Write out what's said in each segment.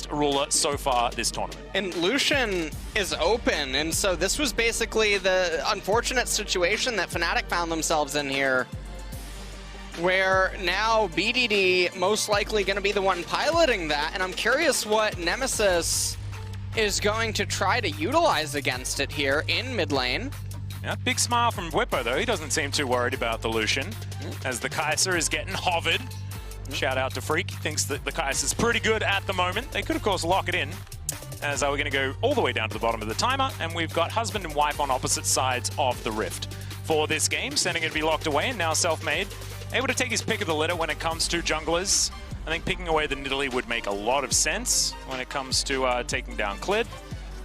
against Ruler so far this tournament. And Lucian is open, and so this was basically the unfortunate situation that Fnatic found themselves in here, where now BDD most likely going to be the one piloting that, and I'm curious what Nemesis is going to try to utilize against it here in mid lane. Yeah, big smile from Whippo though. He doesn't seem too worried about the Lucian, as the Kai'Sa is getting hovered. Shout out to Freak. He thinks that the Kai'Sa's pretty good at the moment. They could, of course, lock it in, as we're going to go all the way down to the bottom of the timer, and we've got husband and wife on opposite sides of the rift for this game. Sending it to be locked away, and now Selfmade able to take his pick of the litter when it comes to junglers. I think picking away the Nidalee would make a lot of sense when it comes to taking down Clid.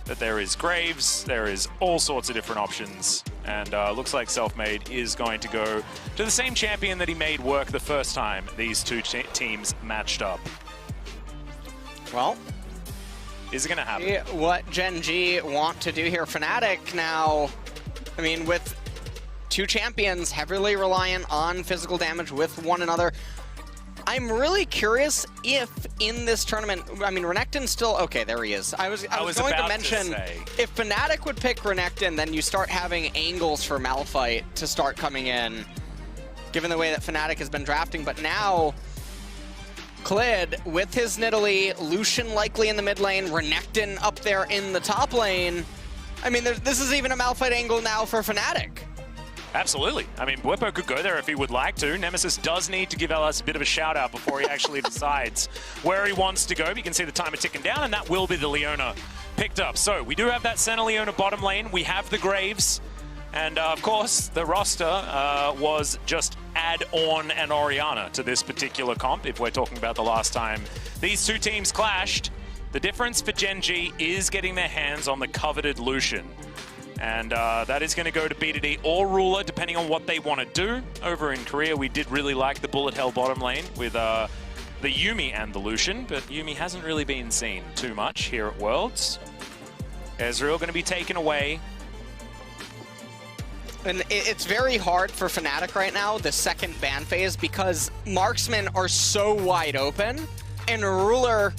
But there is Graves, there is all sorts of different options, and looks like Selfmade is going to go to the same champion that he made work the first time these two teams matched up. Well, is it going to happen? What Gen.G want to do here, Fnatic now, I mean, with two champions heavily reliant on physical damage with one another, I'm really curious if in this tournament, I mean, Renekton's still, okay, there he is. I was going to mention, if Fnatic would pick Renekton, then you start having angles for Malphite to start coming in, given the way that Fnatic has been drafting. But now, Clid with his Nidalee, Lucian likely in the mid lane, Renekton up there in the top lane. I mean, this is even a Malphite angle now for Fnatic. Absolutely. I mean, Whippo could go there if he would like to. Nemesis does need to give LS a bit of a shout out before he actually decides where he wants to go. But you can see the timer ticking down, and that will be the Leona picked up. So we do have that center Leona bottom lane. We have the Graves. And of course, the roster was just add on an Orianna to this particular comp, if we're talking about the last time these two teams clashed. The difference for Gen.G is getting their hands on the coveted Lucian. And that is going to go to BDD or Ruler, depending on what they want to do. Over in Korea, we did really like the bullet hell bottom lane with the Yuumi and the Lucian, but Yuumi hasn't really been seen too much here at Worlds. Ezreal going to be taken away. And it's very hard for Fnatic right now, the second ban phase, because marksmen are so wide open, and Ruler,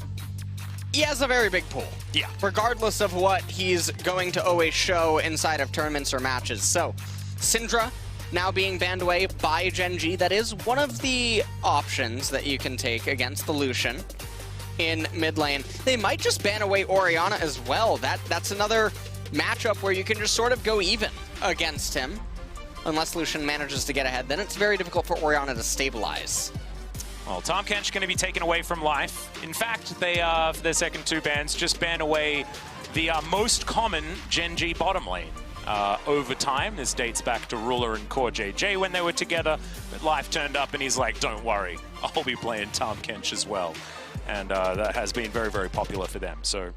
he has a very big pool. Yeah. Regardless of what he's going to always show inside of tournaments or matches. So, Syndra now being banned away by Gen.G. That is one of the options that you can take against the Lucian in mid lane. They might just ban away Orianna as well. That's another matchup where you can just sort of go even against him. Unless Lucian manages to get ahead, then it's very difficult for Orianna to stabilize. Well, Tahm Kench going to be taken away from life. In fact, they, for their second two bans, just ban away the most common Gen.G bottom lane over time. This dates back to Ruler and Core JJ when they were together. But life turned up and he's like, don't worry, I'll be playing Tahm Kench as well. And that has been very, very popular for them. So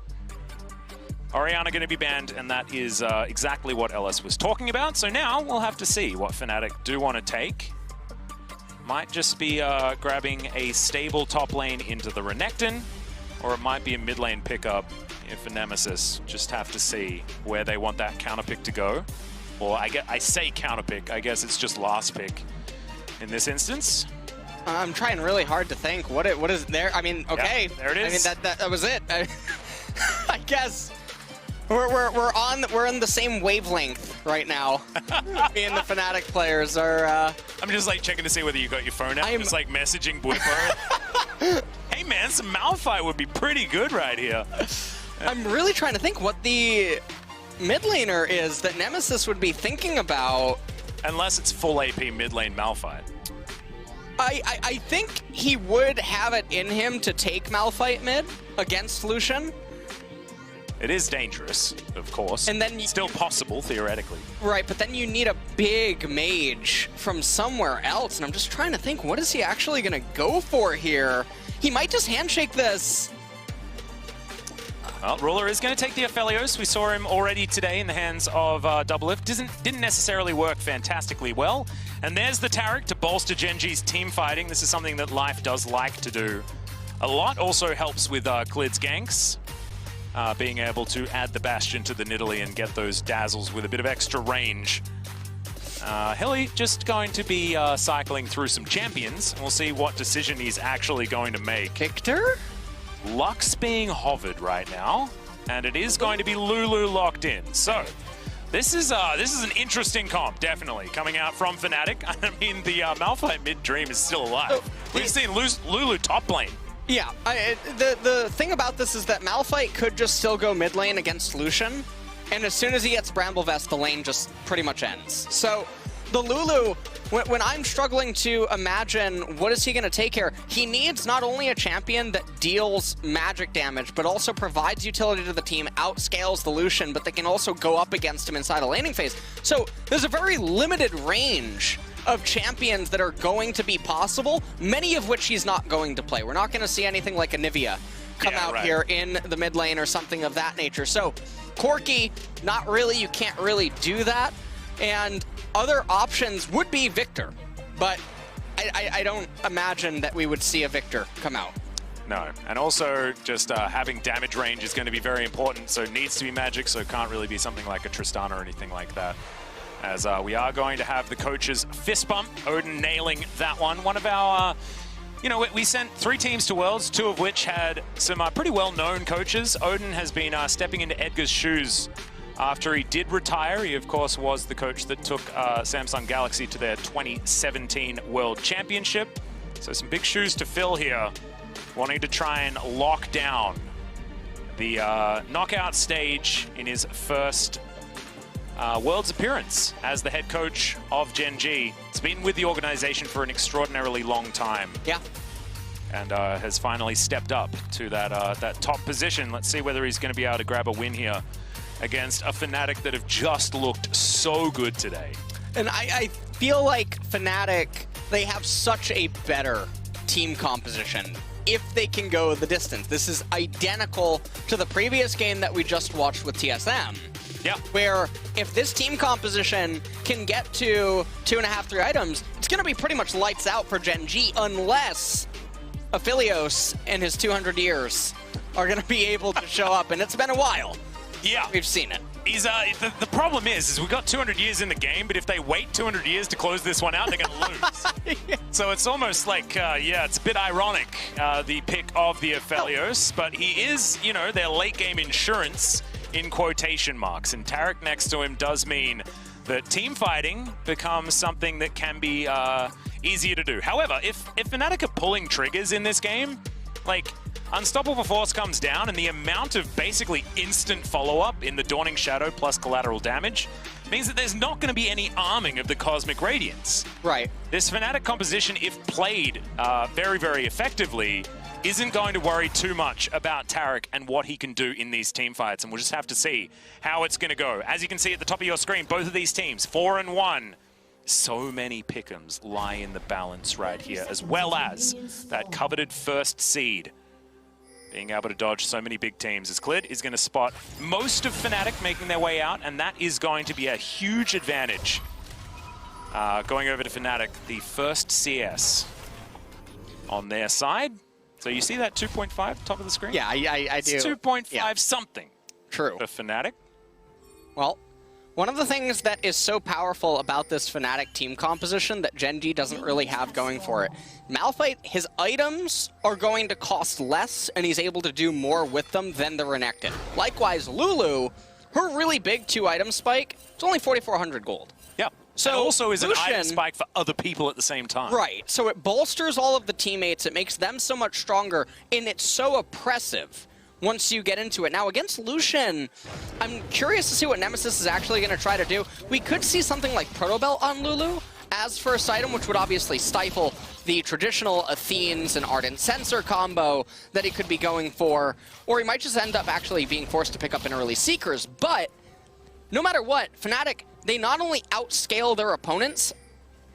Orianna going to be banned, and that is exactly what LS was talking about. So now we'll have to see what Fnatic do want to take. Might just be grabbing a stable top lane into the Renekton, or it might be a mid lane pickup if a Nemesis. Just have to see where they want that counter pick to go. Or I say counter pick, I guess it's just last pick in this instance. I'm trying really hard to think. What is there? I mean, okay. Yeah, there it is. I mean, that was it. I guess we're in the same wavelength right now. Me and the Fnatic players are. I'm just like checking to see whether you got your phone out. I'm just like messaging Whippo. Hey man, some Malphite would be pretty good right here. I'm really trying to think what the mid laner is that Nemesis would be thinking about. Unless it's full AP mid lane Malphite. I think he would have it in him to take Malphite mid against Lucian. It is dangerous, of course. And then still possible, theoretically. Right, but then you need a big mage from somewhere else, and I'm just trying to think, what is he actually going to go for here? He might just handshake this. Well, Ruler is going to take the Aphelios. We saw him already today in the hands of Doublelift. Didn't necessarily work fantastically well. And there's the Taric to bolster Gen.G's team fighting. This is something that Life does like to do a lot. Also helps with Clid's ganks. Being able to add the Bastion to the Nidalee and get those dazzles with a bit of extra range. Hilly just going to be cycling through some champions, and we'll see what decision he's actually going to make. Victor? Lux being hovered right now, and it is going to be Lulu locked in. So this is an interesting comp, definitely, coming out from Fnatic. I mean, the Malphite mid-dream is still alive. We've seen Lulu top lane. Yeah, the thing about this is that Malphite could just still go mid lane against Lucian, and as soon as he gets Bramble Vest, the lane just pretty much ends. So the Lulu, when I'm struggling to imagine what is he going to take here, he needs not only a champion that deals magic damage, but also provides utility to the team, outscales the Lucian, but they can also go up against him inside a laning phase. So there's a very limited range of champions that are going to be possible, many of which he's not going to play. We're not going to see anything like a Nivea come out here in the mid lane or something of that nature. So Corki, not really, you can't really do that. And other options would be Victor, but I don't imagine that we would see a Victor come out. No, and also just having damage range is going to be very important, so it needs to be magic, so it can't really be something like a Tristana or anything like that. As we are going to have the coach's fist bump, Odin nailing that one. One of our, you know, we sent 3 teams to Worlds, 2 of which had some pretty well-known coaches. Odin has been stepping into Edgar's shoes after he did retire. He, of course, was the coach that took Samsung Galaxy to their 2017 World Championship. So some big shoes to fill here, wanting to try and lock down the knockout stage in his first World's appearance as the head coach of Gen.G. He's been with the organization for an extraordinarily long time. Yeah. And has finally stepped up to that top position. Let's see whether he's going to be able to grab a win here against a Fnatic that have just looked so good today. And I feel like Fnatic, they have such a better team composition if they can go the distance. This is identical to the previous game that we just watched with TSM. Yeah. Where if this team composition can get to 2.5, 3 items, it's going to be pretty much lights out for Gen.G unless Aphelios in his 200 years are going to be able to show up. And it's been a while. Yeah. We've seen it. He's, the problem is we've got 200 years in the game, but if they wait 200 years to close this one out, they're going to lose. Yeah. So it's almost like, yeah, it's a bit ironic, the pick of the Aphelios, but he is, you know, their late game insurance in quotation marks. And Taric next to him does mean that team fighting becomes something that can be easier to do. However, if Fnatic are pulling triggers in this game, like, Unstoppable Force comes down, and the amount of basically instant follow-up in the Dawning Shadow plus collateral damage means that there's not going to be any arming of the Cosmic Radiance. Right. This Fnatic composition, if played very, very effectively, isn't going to worry too much about Taric and what he can do in these team fights, and we'll just have to see how it's going to go. As you can see at the top of your screen, both of these teams, 4-1. So many pick'ems lie in the balance right here, as well as that coveted first seed. Being able to dodge so many big teams as Clid is going to spot most of Fnatic making their way out, and that is going to be a huge advantage. Going over to Fnatic, the first CS on their side. So you see that 2.5 top of the screen? Yeah, I do. It's 2.5 something. True. For Fnatic. Well, one of the things that is so powerful about this Fnatic team composition that Gen.G doesn't really have going for it, Malphite, his items are going to cost less, and he's able to do more with them than the Renekton. Likewise, Lulu, her really big 2-item spike, it's only 4,400 gold. Yeah. So and also is Lucian, an item spike for other people at the same time. Right. So it bolsters all of the teammates, it makes them so much stronger, and it's so oppressive once you get into it. Now, against Lucian, I'm curious to see what Nemesis is actually going to try to do. We could see something like Proto Belt on Lulu as first item, which would obviously stifle the traditional Athenes and Ardent Sensor combo that he could be going for, or he might just end up actually being forced to pick up an early Seekers. But no matter what, Fnatic, they not only outscale their opponents,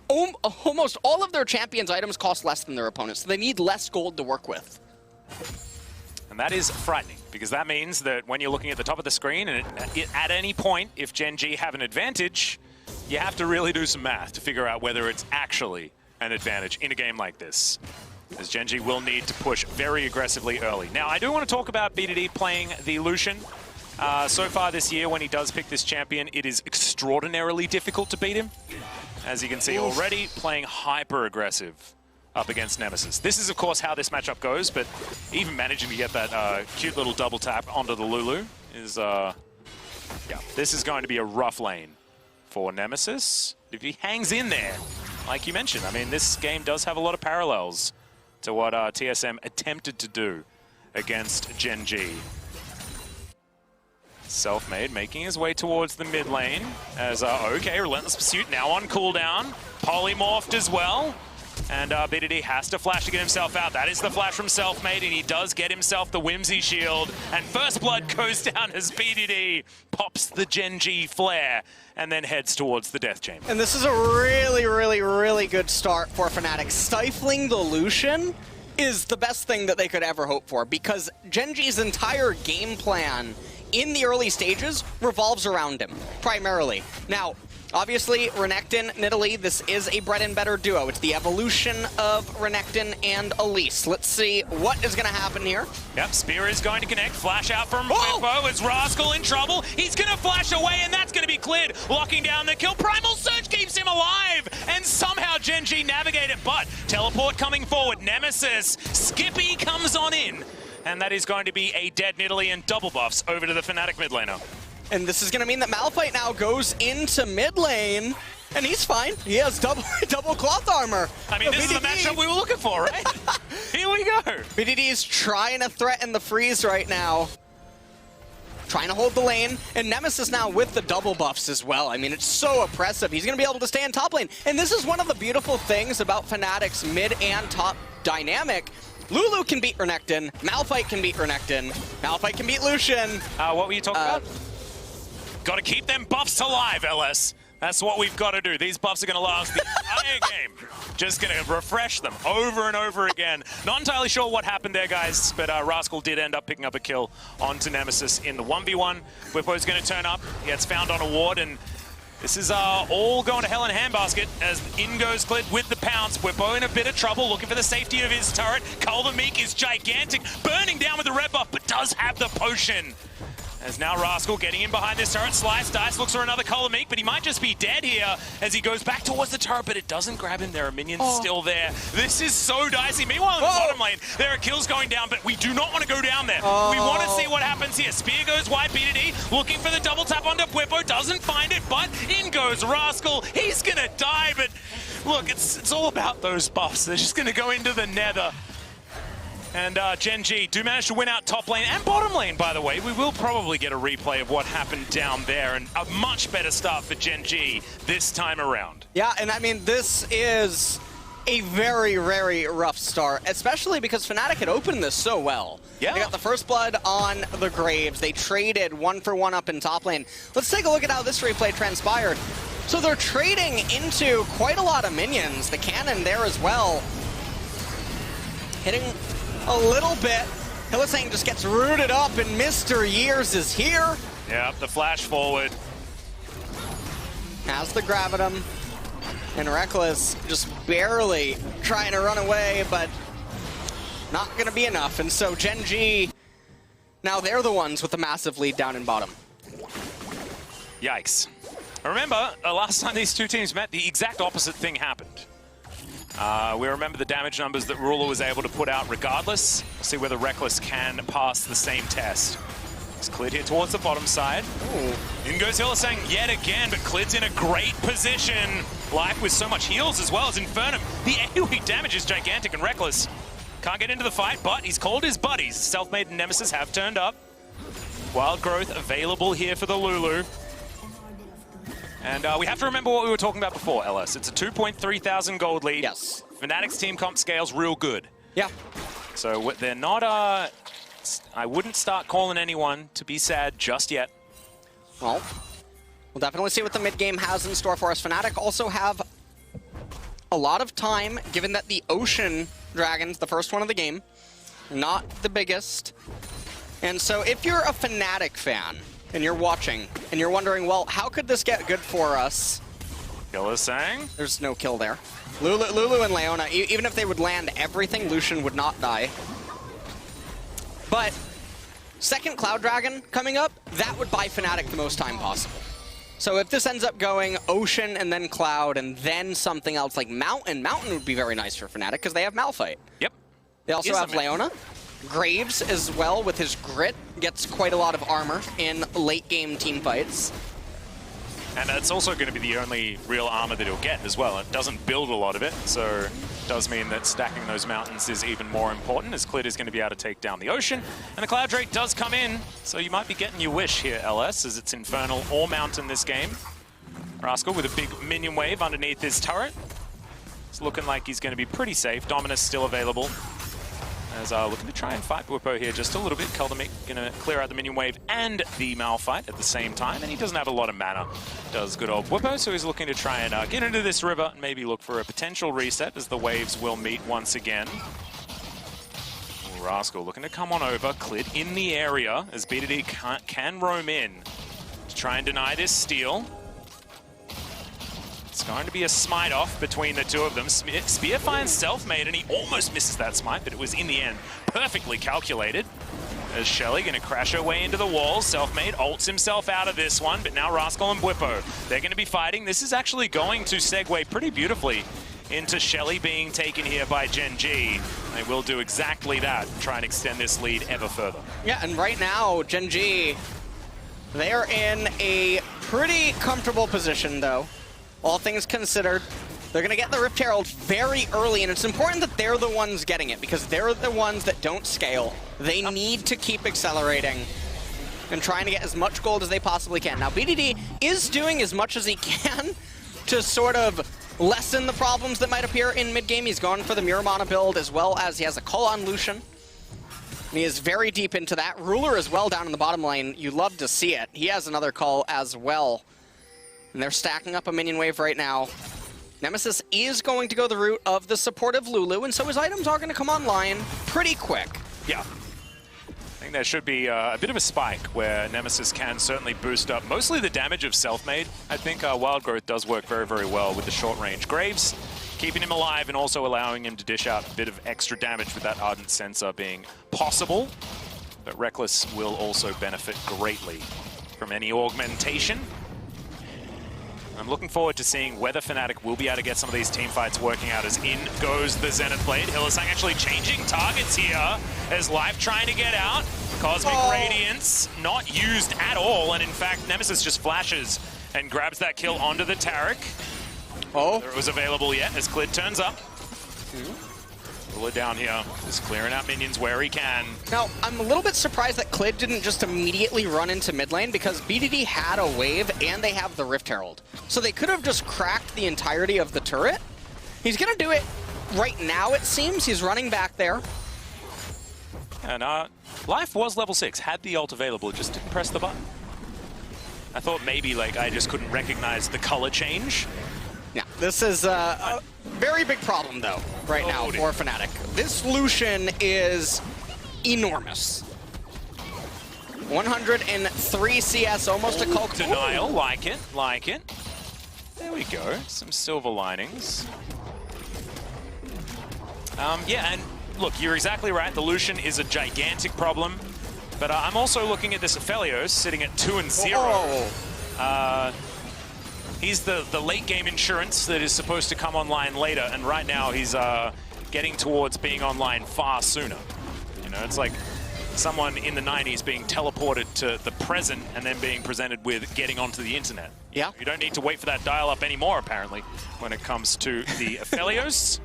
almost all of their champions' items cost less than their opponents, so they need less gold to work with. And that is frightening, because that means that when you're looking at the top of the screen, and at any point, if Gen.G have an advantage, you have to really do some math to figure out whether it's actually an advantage in a game like this, as Gen.G will need to push very aggressively early. Now, I do want to talk about BDD playing the Lucian. So far this year, when he does pick this champion, it is extraordinarily difficult to beat him. As you can see already, playing hyper-aggressive up against Nemesis. This is, of course, how this matchup goes, but even managing to get that cute little double tap onto the Lulu is, yeah, this is going to be a rough lane for Nemesis. If he hangs in there, like you mentioned, I mean, this game does have a lot of parallels to what TSM attempted to do against Gen.G. Selfmade making his way towards the mid lane as, okay, Relentless Pursuit now on cooldown. Polymorphed as well. And BDD has to flash to get himself out. That is the flash from Selfmade, and he does get himself the Whimsy shield. And First Blood goes down as BDD pops the Gen.G flare and then heads towards the Death Chamber. And this is a really, really, really good start for Fnatic. Stifling the Lucian is the best thing that they could ever hope for, because Gen.G's entire game plan in the early stages revolves around him, primarily. Now, obviously, Renekton, Nidalee, this is a bread and butter duo. It's the evolution of Renekton and Elise. Let's see what is going to happen here. Yep, Spear is going to connect. Flash out from Whippo. Is Rascal in trouble? He's going to flash away, and that's going to be cleared. Locking down the kill. Primal Surge keeps him alive, and somehow Gen.G navigate it, but teleport coming forward. Nemesis, Skippy comes on in, and that is going to be a dead Nidalee and double buffs over to the Fnatic mid laner. And this is going to mean that Malphite now goes into mid lane, and he's fine. He has double cloth armor. I mean, this is the matchup we were looking for, right? Here we go. BDD is trying to threaten the freeze right now. Trying to hold the lane, and Nemesis now with the double buffs as well. I mean, it's so oppressive. He's going to be able to stay in top lane. And this is one of the beautiful things about Fnatic's mid and top dynamic. Lulu can beat Renekton, Malphite can beat Renekton, Malphite can beat Lucian. What were you talking about? Got to keep them buffs alive, LS. That's what we've got to do. These buffs are going to last the entire game. Just going to refresh them over and over again. Not entirely sure what happened there, guys, but Rascal did end up picking up a kill onto Nemesis in the 1v1. Whippo's going to turn up. He gets found on a ward, and this is all going to hell in a handbasket as in goes Clid with the pounce. Whippo in a bit of trouble, looking for the safety of his turret. Cole the Meek is gigantic, burning down with the red buff, but does have the potion. As now Rascal getting in behind this turret. Slice Dice looks for another Cole the Meek, but he might just be dead here as he goes back towards the turret, but it doesn't grab him. There are minions still there. This is so dicey. Meanwhile, in the bottom lane, there are kills going down, but we do not want to go down there. We want to see what happens here. Spear goes wide, BDD looking for the double tap onto Whippo, doesn't find it, but in goes Rascal. He's going to die, but look, it's all about those buffs. They're just going to go into the nether. And Gen.G do manage to win out top lane and bottom lane, by the way. We will probably get a replay of what happened down there, and a much better start for Gen.G this time around. Yeah, and I mean, this is a very, very rough start, especially because Fnatic had opened this so well. Yeah. They got the first blood on the Graves. They traded 1-for-1 up in top lane. Let's take a look at how this replay transpired. So they're trading into quite a lot of minions. The cannon there as well. Hitting a little bit. Hylissang just gets rooted up, and Mr. Years is here. Yep, the flash forward. Has the Gravitum. And Reckless just barely trying to run away, but not going to be enough. And so Gen.G, now they're the ones with the massive lead down in bottom. Yikes. Remember, last time these two teams met, the exact opposite thing happened. We remember the damage numbers that Ruler was able to put out regardless. We'll see whether Reckless can pass the same test. It's Clid here towards the bottom side. Ooh. In goes Hylissang yet again, but Clid's in a great position. Life with so much heals as well as Infernum. The AoE damage is gigantic, and Reckless can't get into the fight, but he's called his buddies. Selfmade and Nemesis have turned up. Wild Growth available here for the Lulu. And we have to remember what we were talking about before, LS. It's a 2,300 gold lead. Yes. Fnatic's team comp scale's real good. Yeah. So they're not, I wouldn't start calling anyone to be sad just yet. Well, we'll definitely see what the mid-game has in store for us. Fnatic also have a lot of time, given that the Ocean Dragon's the first one of the game, not the biggest. And so if you're a Fnatic fan, and you're watching, and you're wondering, well, how could this get good for us? Hylissang? There's no kill there. Lulu and Leona, even if they would land everything, Lucian would not die. But second Cloud Dragon coming up, that would buy Fnatic the most time possible. So if this ends up going Ocean and then Cloud and then something else like Mountain, Mountain would be very nice for Fnatic because they have Malphite. Yep. They also have Leona. Graves as well with his grit gets quite a lot of armor in late game team fights. And that's also going to be the only real armor that he'll get as well. It doesn't build a lot of it, so it does mean that stacking those mountains is even more important, as Clid is going to be able to take down the Ocean. And the Cloud Drake does come in, so you might be getting your wish here, LS, as it's Infernal or Mountain this game. Rascal with a big minion wave underneath his turret. It's looking like he's going to be pretty safe. Dominus still available. As looking to try and fight Bwipo here just a little bit. Keldamik going to clear out the minion wave and the Malphite at the same time, and he doesn't have a lot of mana, does good old Bwipo, so he's looking to try and get into this river and maybe look for a potential reset as the waves will meet once again. Rascal looking to come on over. Clid in the area as BDD can roam in to try and deny this steal. It's going to be a smite off between the two of them. Spear finds Selfmade, and he almost misses that smite, but it was in the end perfectly calculated. As Shelly going to crash her way into the walls. Selfmade ults himself out of this one, but now Rascal and Bwipo, they're going to be fighting. This is actually going to segue pretty beautifully into Shelly being taken here by Gen.G. They will do exactly that, try and extend this lead ever further. Yeah, and right now, Gen.G, they're in a pretty comfortable position, though. All things considered, they're going to get the Rift Herald very early, and it's important that they're the ones getting it, because they're the ones that don't scale. They need to keep accelerating and trying to get as much gold as they possibly can. Now, BDD is doing as much as he can to sort of lessen the problems that might appear in mid-game. He's gone for the Muramana build, as well as he has a call on Lucian. And he is very deep into that. Ruler as well down in the bottom lane. You love to see it. He has another call as well. And they're stacking up a minion wave right now. Nemesis is going to go the route of the supportive Lulu, and so his items are going to come online pretty quick. Yeah. I think there should be a bit of a spike where Nemesis can certainly boost up mostly the damage of Selfmade. I think Wild Growth does work very, very well with the short-range Graves, keeping him alive and also allowing him to dish out a bit of extra damage with that Ardent Sensor being possible. But Reckless will also benefit greatly from any augmentation. I'm looking forward to seeing whether Fnatic will be able to get some of these team fights working out, as in goes the Zenith Blade. Hylissang actually changing targets here as Life trying to get out. Cosmic Radiance not used at all, and in fact Nemesis just flashes and grabs that kill onto the Taric. Whether it was available yet as Clid turns up. Ruler down here, just clearing out minions where he can. Now, I'm a little bit surprised that Clid didn't just immediately run into mid lane, because BDD had a wave and they have the Rift Herald. So they could have just cracked the entirety of the turret. He's going to do it right now, it seems. He's running back there. And Life was level 6, had the ult available, just didn't press the button. I thought maybe like I just couldn't recognize the color change. Yeah, this is a very big problem, though, right now for Fnatic. This Lucian is enormous. 103 CS, almost a cult. Denial, like it, like it. There we go, some silver linings. Yeah, and look, you're exactly right. The Lucian is a gigantic problem, but I'm also looking at this Aphelios sitting at 2-0. He's the late game insurance that is supposed to come online later, and right now he's getting towards being online far sooner. You know, it's like someone in the 90s being teleported to the present and then being presented with getting onto the internet. Yeah. You don't need to wait for that dial-up anymore, apparently, when it comes to the Aphelios.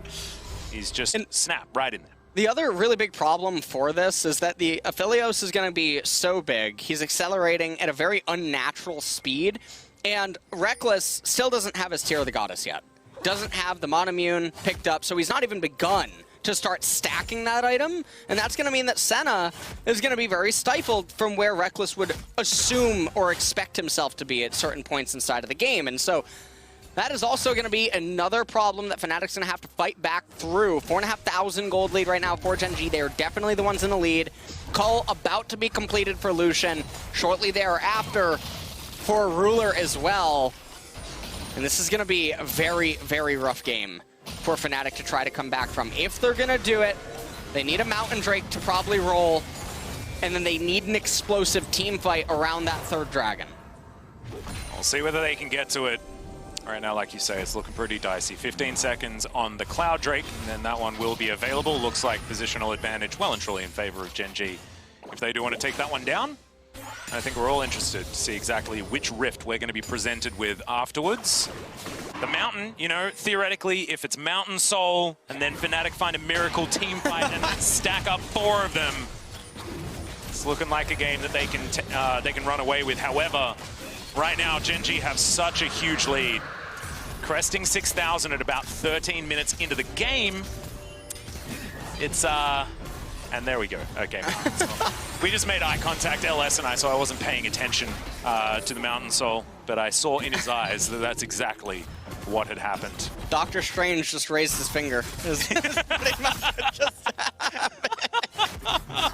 He's just snap right in there. The other really big problem for this is that the Aphelios is going to be so big. He's accelerating at a very unnatural speed. And Reckless still doesn't have his Tear of the Goddess yet. Doesn't have the Monomune picked up, so he's not even begun to start stacking that item. And that's going to mean that Senna is going to be very stifled from where Reckless would assume or expect himself to be at certain points inside of the game. And so that is also going to be another problem that Fnatic's going to have to fight back through. 4,500 gold lead right now for Gen.G. They are definitely the ones in the lead. Call about to be completed for Lucian. Shortly thereafter, for Ruler as well. And this is going to be a very, very rough game for Fnatic to try to come back from. If they're going to do it, they need a Mountain Drake to probably roll, and then they need an explosive team fight around that third dragon. We'll see whether they can get to it. Right now, like you say, it's looking pretty dicey. 15 seconds on the Cloud Drake, and then that one will be available. Looks like positional advantage well and truly in favor of Gen.G. If they do want to take that one down, I think we're all interested to see exactly which rift we're going to be presented with afterwards. The Mountain, you know, theoretically, if it's Mountain Soul, and then Fnatic find a miracle team fight and stack up 4 of them, it's looking like a game that they can run away with. However, right now, Gen.G have such a huge lead. Cresting 6,000 at about 13 minutes into the game. It's, and there we go. Okay. We just made eye contact, LS and I, so I wasn't paying attention to the Mountain Soul, but I saw in his eyes that that's exactly what had happened. Doctor Strange just raised his finger. Is pretty much what just happened.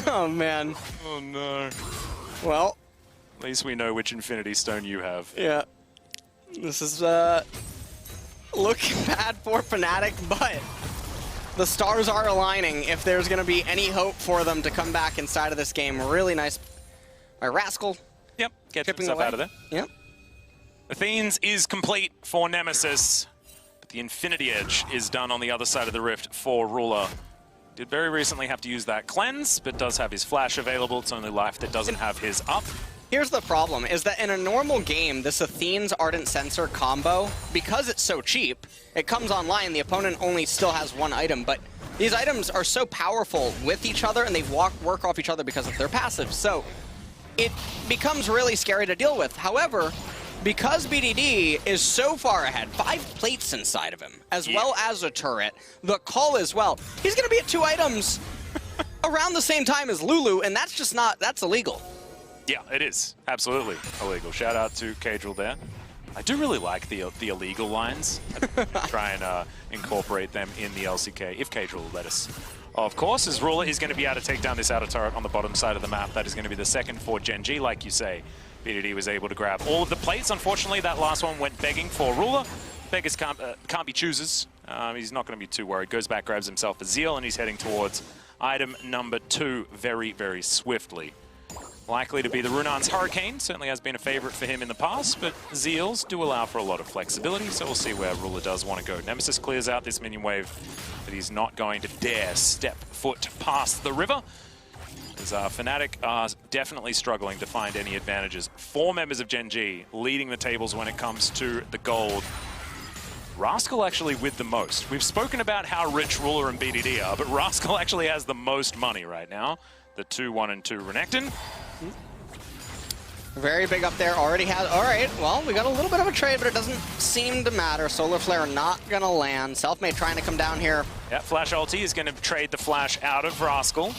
Oh, man. Oh, no. Well. At least we know which Infinity Stone you have. Yeah. This is looking bad for Fnatic, but the stars are aligning if there's going to be any hope for them to come back inside of this game. Really nice by Rascal. Yep, get himself out of there. Yep. Athene's is complete for Nemesis, but the Infinity Edge is done on the other side of the rift for Ruler. Did very recently have to use that cleanse, but does have his flash available. It's only Life that doesn't have his up. Here's the problem, is that in a normal game, this Athene's Ardent Sensor combo, because it's so cheap, it comes online, the opponent only still has 1 item, but these items are so powerful with each other, and they work off each other because of their passive, so it becomes really scary to deal with. However, because BDD is so far ahead, 5 plates inside of him, as well as a turret, the call as well, he's going to be at 2 items around the same time as Lulu, and that's just not, that's illegal. Yeah, it is. Absolutely illegal. Shout out to Cadril there. I do really like the illegal lines. Try and incorporate them in the LCK, if Cadril will let us. Of course, as Ruler is going to be able to take down this outer turret on the bottom side of the map. That is going to be the second for Gen.G, like you say. BDD was able to grab all of the plates. Unfortunately, that last one went begging for Ruler. Beggars can't be choosers. He's not going to be too worried. Goes back, grabs himself a Zeal, and he's heading towards item number 2 very, very swiftly. Likely to be the Runan's Hurricane. Certainly has been a favorite for him in the past, but Zeals do allow for a lot of flexibility, so we'll see where Ruler does want to go. Nemesis clears out this minion wave, but he's not going to dare step foot past the river, as Fnatic are definitely struggling to find any advantages. 4 members of Gen.G leading the tables when it comes to the gold. Rascal actually with the most. We've spoken about how rich Ruler and BDD are, but Rascal actually has the most money right now. The 2-1 and 2 Renekton. Very big up there, already has, all right, well, we got a little bit of a trade, but it doesn't seem to matter. Solar Flare not gonna land. Selfmade trying to come down here. Yeah, Flash ulti is gonna trade the Flash out of Rascal.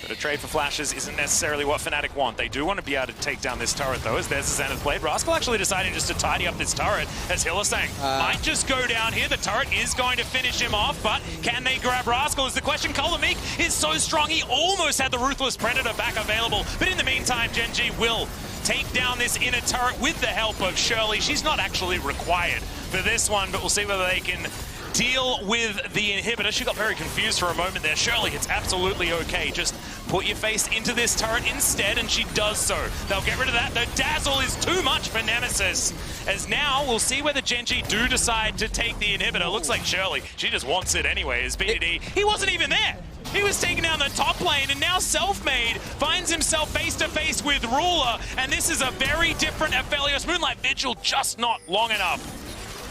But a trade for flashes isn't necessarily what Fnatic want. They do want to be able to take down this turret, though, as there's the Zenith Blade. Rascal actually deciding just to tidy up this turret, as Hill is saying. Might just go down here. The turret is going to finish him off, but can they grab Rascal is the question. Kolomeek is so strong, he almost had the Ruthless Predator back available. But in the meantime, Gen.G will take down this inner turret with the help of Shirley. She's not actually required for this one, but we'll see whether they can deal with the inhibitor. She got very confused for a moment there. Shirley, it's absolutely okay. Just put your face into this turret instead, and she does so. They'll get rid of that. The Dazzle is too much for Nemesis. As now, we'll see whether Gen.G do decide to take the inhibitor. Looks like Shirley, she just wants it anyway. As BDD, he wasn't even there. He was taking down the top lane, and now Selfmade finds himself face-to-face with Ruler, and this is a very different Aphelios. Moonlight Vigil just not long enough.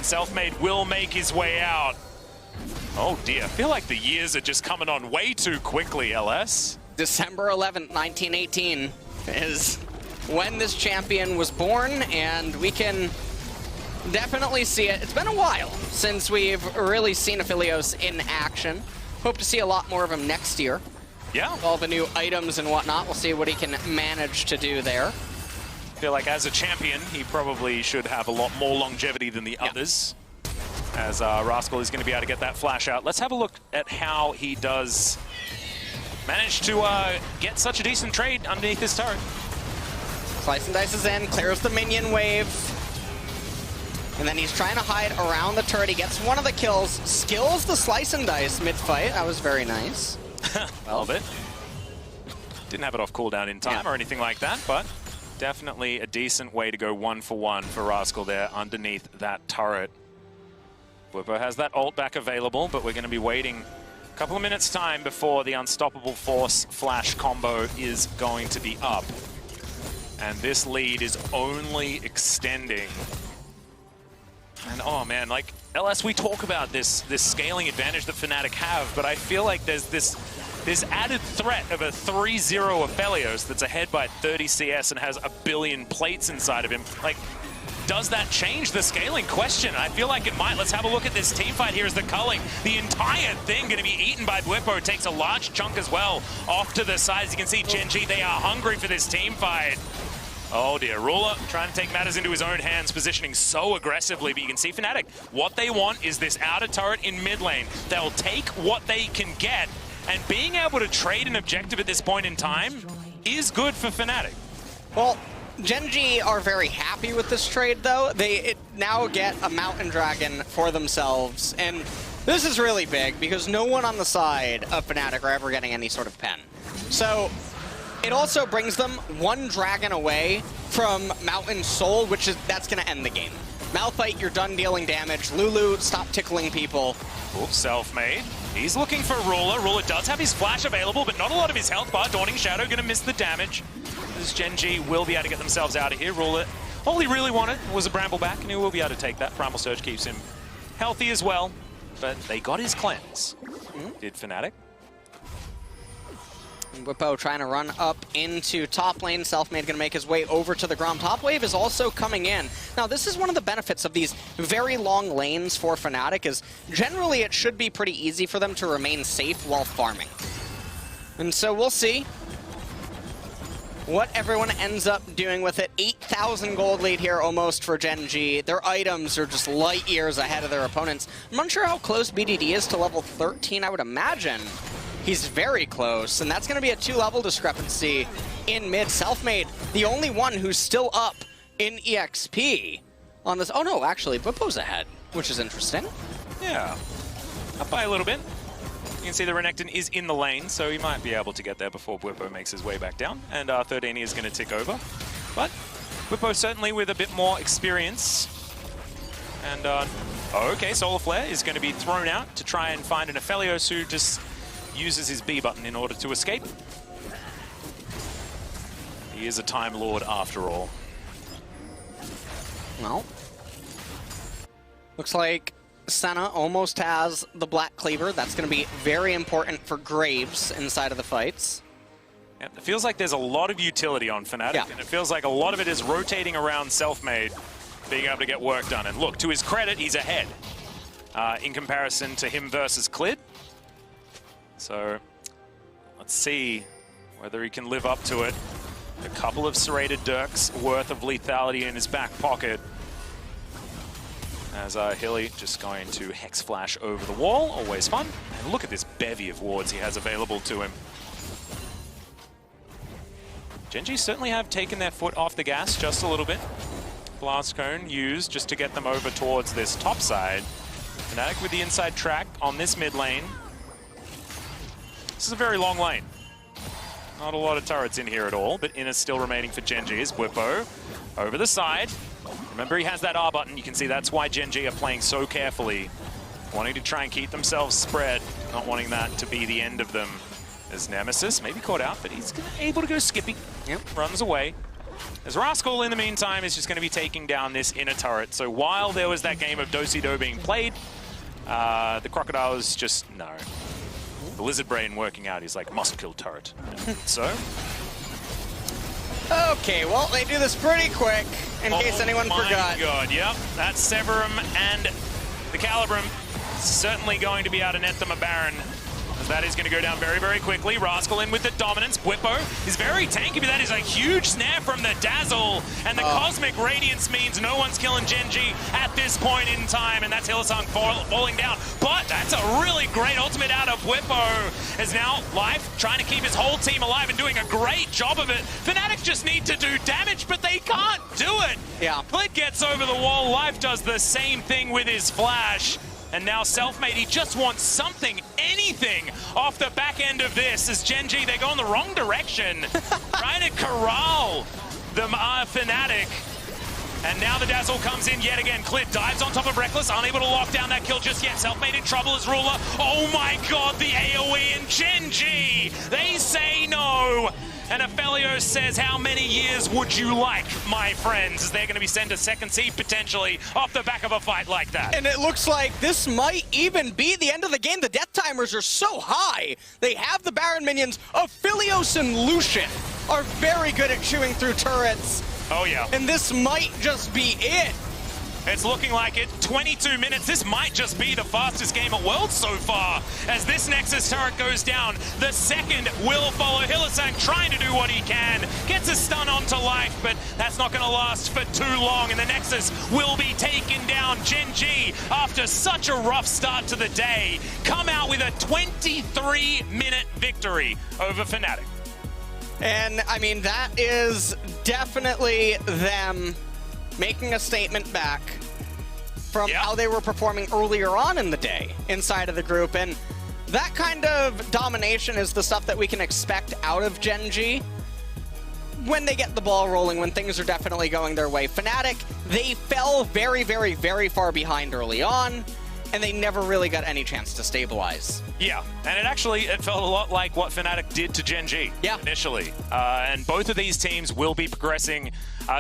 Selfmade will make his way out. Oh dear, I feel like the years are just coming on way too quickly, LS. December 11th, 1918 is when this champion was born, and we can definitely see it. It's been a while since we've really seen Aphelios in action. Hope to see a lot more of him next year. Yeah. All the new items and whatnot. We'll see what he can manage to do there. I feel like as a champion, he probably should have a lot more longevity than the others. As Rascal is going to be able to get that flash out. Let's have a look at how he does manage to get such a decent trade underneath this turret. Slice and Dice is in, clears the minion wave. And then he's trying to hide around the turret. He gets one of the kills, skills the Slice and Dice mid-fight. That was very nice. A little bit. Didn't have it off cooldown in time or anything like that, but Definitely a decent way to go 1-for-1 for Rascal there underneath that turret. Bwipo has that ult back available, but we're going to be waiting a couple of minutes time before the Unstoppable Force flash combo is going to be up. And this lead is only extending. And oh man, like LS, we talk about this scaling advantage that Fnatic have, but I feel like there's this added threat of a 3-0 Aphelios that's ahead by 30 CS and has a billion plates inside of him. Like, does that change the scaling? Question. I feel like it might. Let's have a look at this team fight here as the culling. The entire thing going to be eaten by Bwipo. Takes a large chunk as well off to the side. As you can see, Gen.G, they are hungry for this team fight. Oh dear, Ruler trying to take matters into his own hands, positioning so aggressively, but you can see Fnatic, what they want is this outer turret in mid lane. They'll take what they can get, and being able to trade an objective at this point in time is good for Fnatic. Well, Gen.G are very happy with this trade, though. They now get a Mountain Dragon for themselves, and this is really big because no one on the side of Fnatic are ever getting any sort of pen. So it also brings them one dragon away from Mountain Soul, that's going to end the game. Malphite, you're done dealing damage. Lulu, stop tickling people. Oops, self-made. He's looking for Ruler. Ruler does have his flash available, but not a lot of his health bar. Dawning Shadow going to miss the damage. This Gen.G will be able to get themselves out of here. Ruler, all he really wanted was a Bramble back, and he will be able to take that. Primal Surge keeps him healthy as well, but they got his cleanse. Did Fnatic. Bwipo trying to run up into top lane. Selfmade going to make his way over to the Grom. Top wave is also coming in. Now, this is one of the benefits of these very long lanes for Fnatic, is generally it should be pretty easy for them to remain safe while farming. And so we'll see what everyone ends up doing with it. 8,000 gold lead here almost for Gen.G. Their items are just light years ahead of their opponents. I'm unsure how close BDD is to level 13. I would imagine he's very close, and that's going to be a 2-level discrepancy in mid. Selfmade, the only one who's still up in EXP on this. Oh no, actually, Bwipo's ahead, which is interesting. Yeah, up by a little bit. You can see the Renekton is in the lane, so he might be able to get there before Bwipo makes his way back down. And 13 is going to tick over. But Bwipo certainly with a bit more experience. And, okay, Solar Flare is going to be thrown out to try and find an Aphelios who just uses his B button in order to escape. He is a Time Lord after all. Well, looks like Senna almost has the Black Cleaver. That's going to be very important for Graves inside of the fights. Yeah, it feels like there's a lot of utility on Fnatic, and it feels like a lot of it is rotating around Selfmade, being able to get work done. And look, to his credit, he's ahead in comparison to him versus Clid. So let's see whether he can live up to it. A couple of serrated Dirks worth of lethality in his back pocket. As Hilly just going to Hex Flash over the wall, always fun. And look at this bevy of wards he has available to him. Gen.G certainly have taken their foot off the gas just a little bit. Blast Cone used just to get them over towards this top side. Fnatic with the inside track on this mid lane. This is a very long lane. Not a lot of turrets in here at all, but Inna's still remaining for Gen.G as Bwipo over the side. Remember, he has that R button. You can see that's why Gen.G are playing so carefully, wanting to try and keep themselves spread, not wanting that to be the end of them. As Nemesis, maybe caught out, but he's able to go skippy. Yep, runs away. As Rascal, in the meantime, is just going to be taking down this inner turret. So while there was that game of Do-Si-Do being played, the Crocodile is just, no. The Lizard Brain working out, he's like, must kill turret. So. Okay, well, they do this pretty quick, in case anyone forgot. Oh my god, yep. That's Severum and the Calibrum certainly going to be able to net them a Baron. As that is going to go down very, very quickly. Rascal in with the dominance. Bwipo is very tanky, but that is a huge snare from the Dazzle. And the Cosmic Radiance means no one's killing Gen.G at this point in time. And that's Hylissang falling down. But that's a really great ultimate out of Bwipo. As now Life trying to keep his whole team alive and doing a great job of it. Fnatic just need to do damage, but they can't do it. Yeah. Clid gets over the wall. Life does the same thing with his flash. And now Selfmade, he just wants something, anything, off the back end of this. As Gen.G, they go in the wrong direction, trying to corral the Fnatic. And now the Dazzle comes in yet again. Clid dives on top of Reckless, unable to lock down that kill just yet. Selfmade in trouble as Ruler. Oh my god, the AoE and Gen.G! They say no! And Aphelios says, how many years would you like, my friends? They're going to be sent to second seed potentially off the back of a fight like that. And it looks like this might even be the end of the game. The death timers are so high. They have the Baron minions. Aphelios and Lucian are very good at chewing through turrets. Oh yeah. And this might just be it. It's looking like it. 22 minutes. This might just be the fastest game at Worlds so far. As this Nexus turret goes down, the second will follow. Hylissang trying to do what he can. Gets a stun onto life, but that's not going to last for too long. And the Nexus will be taken down. Gen.G, after such a rough start to the day, come out with a 23-minute victory over Fnatic. And, I mean, that is definitely them making a statement back from how they were performing earlier on in the day inside of the group. And that kind of domination is the stuff that we can expect out of Gen.G when they get the ball rolling, when things are definitely going their way. Fnatic, they fell very, very, very far behind early on, and they never really got any chance to stabilize. Yeah, and it felt a lot like what Fnatic did to Gen.G initially. And both of these teams will be progressing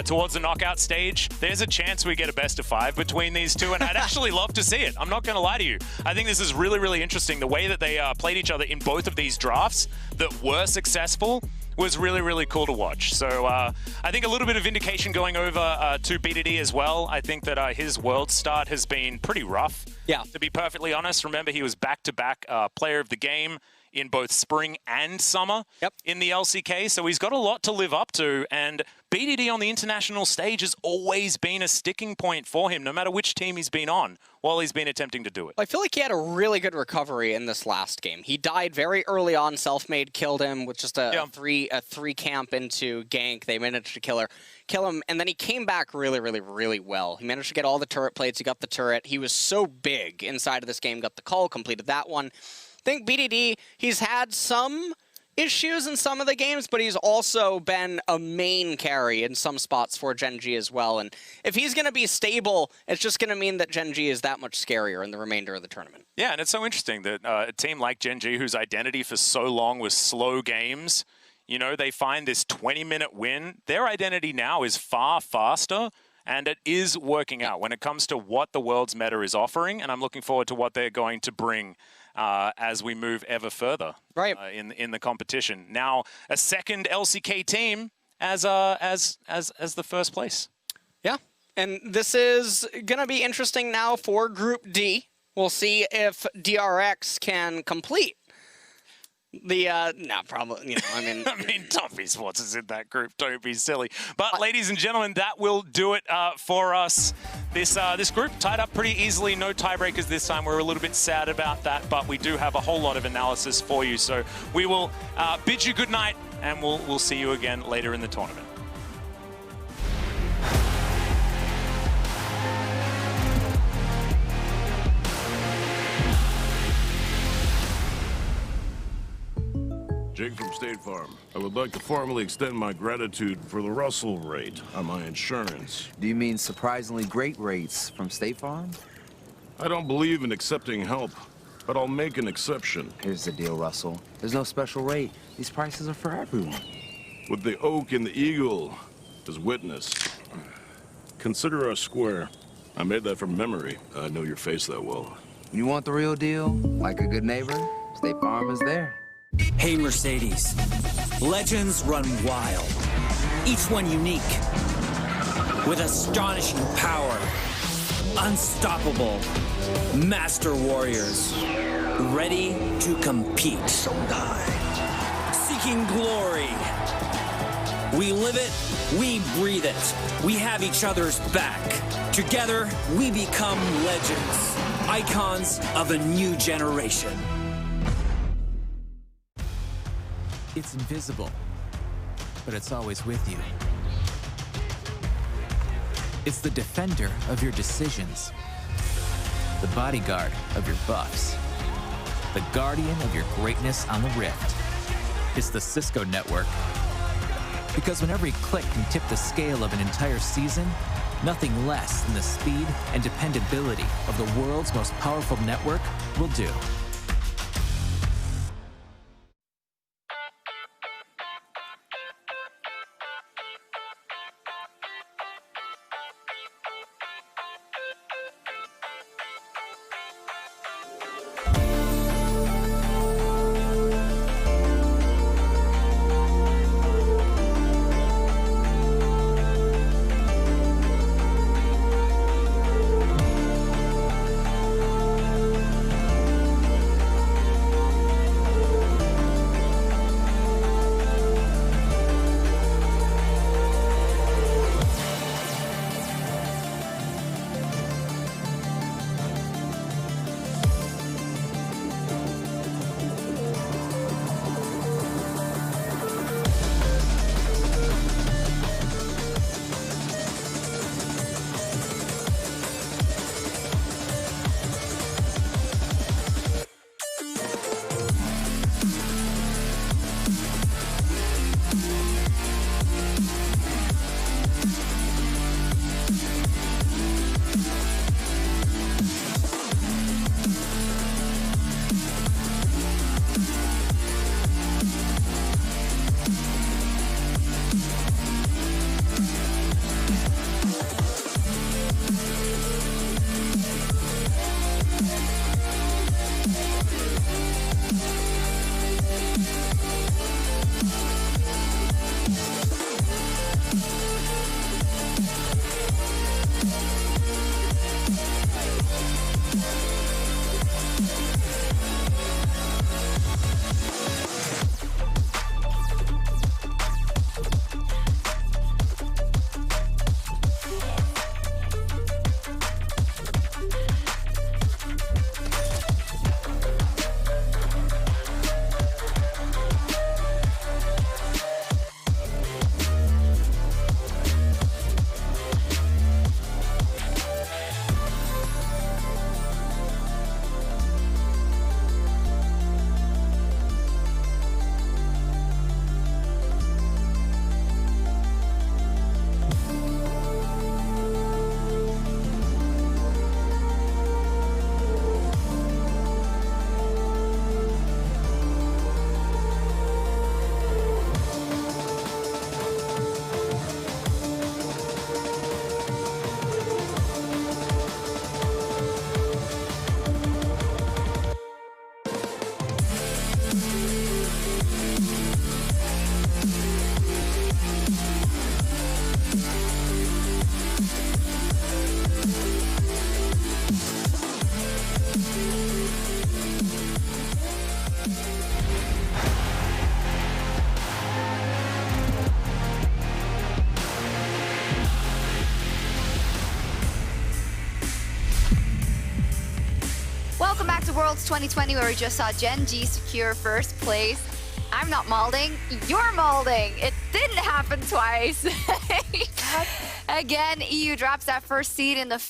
towards the knockout stage. There's a chance we get a best of 5 between these two, and I'd actually love to see it. I'm not going to lie to you. I think this is really, really interesting. The way that they played each other in both of these drafts that were successful was really, really cool to watch. So I think a little bit of vindication going over to BDD as well. I think that his world start has been pretty rough. Yeah. To be perfectly honest, remember he was back-to-back player of the game in both spring and summer in the LCK, so he's got a lot to live up to, and BDD on the international stage has always been a sticking point for him, no matter which team he's been on, while he's been attempting to do it. I feel like he had a really good recovery in this last game. He died very early on, Selfmade killed him with just a three camp into gank. They managed to kill him, and then he came back really, really, really well. He managed to get all the turret plates, he got the turret. He was so big inside of this game, got the call, completed that one. I think BDD, he's had some issues in some of the games, but he's also been a main carry in some spots for Gen.G as well. And if he's going to be stable, it's just going to mean that Gen.G is that much scarier in the remainder of the tournament. Yeah, and it's so interesting that a team like Gen.G, whose identity for so long was slow games, you know, they find this 20-minute win. Their identity now is far faster, and it is working out when it comes to what the world's meta is offering, and I'm looking forward to what they're going to bring as we move ever further in the competition. Now, a second LCK team as the first place. Yeah, and this is going to be interesting now for Group D. We'll see if DRX can complete the probably, you know, I mean I mean, Top Esports is in that group, don't be silly. But ladies and gentlemen, that will do it for us. This group tied up pretty easily, no tiebreakers this time. We're a little bit sad about that, but we do have a whole lot of analysis for you. So we will bid you good night, and we'll see you again later in the tournament. Jake from State Farm. I would like to formally extend my gratitude for the Russell rate on my insurance. Do you mean surprisingly great rates from State Farm? I don't believe in accepting help, but I'll make an exception. Here's the deal, Russell. There's no special rate. These prices are for everyone. With the oak and the eagle as witness, consider us square. I made that from memory. I know your face that well. You want the real deal? Like a good neighbor? State Farm is there. Hey Mercedes, legends run wild, each one unique, with astonishing power, unstoppable, master warriors, ready to compete, seeking glory. We live it, we breathe it, we have each other's back. Together, we become legends, icons of a new generation. It's invisible, but it's always with you. It's the defender of your decisions, the bodyguard of your buffs, the guardian of your greatness on the Rift. It's the Cisco network, Because when every click can tip the scale of an entire season, nothing less than the speed and dependability of the world's most powerful network will do. Welcome back to Worlds 2020, where we just saw Gen.G secure first place. I'm not malding, you're malding. It didn't happen twice. Again, EU drops that first seed in the final.